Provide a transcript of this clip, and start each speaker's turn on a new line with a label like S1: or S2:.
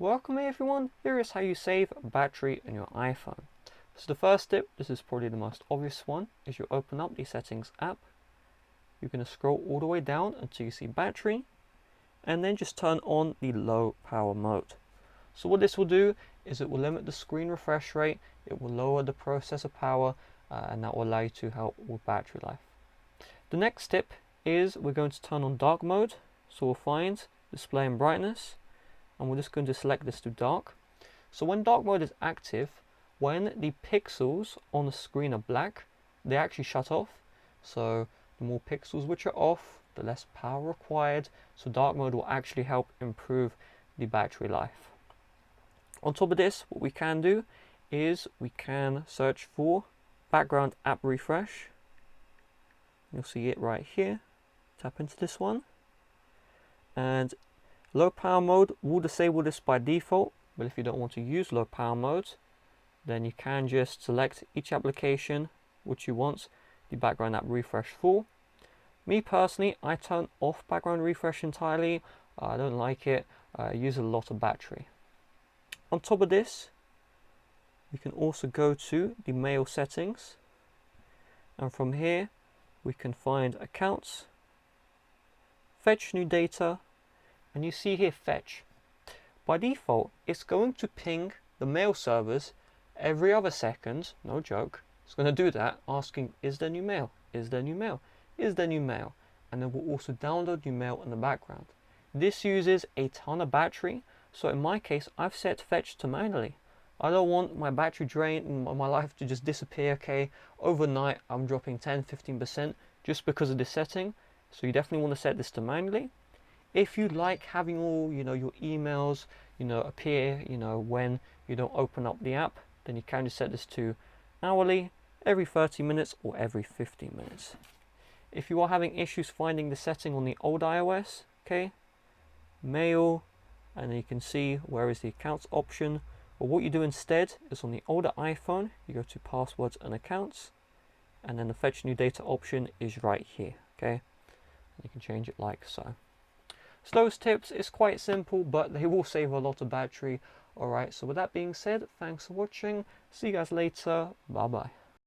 S1: Welcome everyone, here is how you save battery on your iPhone. So the first tip, this is probably the most obvious one, is you open up the settings app. You're going to scroll all the way down until you see battery and then just turn on the low power mode. So what this will do is it will limit the screen refresh rate, it will lower the processor power and that will allow you to help with battery life. The next tip is we're going to turn on dark mode. So we'll find display and brightness, and we're just going to select this to dark. So when dark mode is active, when the pixels on the screen are black, they actually shut off. So the more pixels which are off, the less power required. So dark mode will actually help improve the battery life. On top of this, what we can do is we can search for background app refresh. You'll see it right here. Tap into this one, and low power mode will disable this by default, but if you don't want to use low power mode, then you can just select each application which you want the background app refresh for. Me personally, I turn off background refresh entirely. I don't like it. I use a lot of battery. On top of this, we can also go to the mail settings, and from here we can find accounts, fetch new data, and you see here fetch. By default, it's going to ping the mail servers every other second, no joke. It's going to do that, asking, is there new mail? Is there new mail? Is there new mail? And then we'll also download new mail in the background. This uses a ton of battery, so in my case, I've set fetch to manually. I don't want my battery drain and my life to just disappear, okay? Overnight, I'm dropping 10-15% just because of this setting. So you definitely want to set this to manually. If you like having all, your emails, appear, when you don't open up the app, then you can just set this to hourly, every 30 minutes or every 15 minutes. If you are having issues finding the setting on the old iOS, okay, mail, and then you can see where is the accounts option. But what you do instead is on the older iPhone, you go to passwords and accounts, and then the fetch new data option is right here, okay? You can change it like so. So those tips is quite simple, but they will save a lot of battery. Alright, so with that being said, thanks for watching. See you guys later. Bye bye.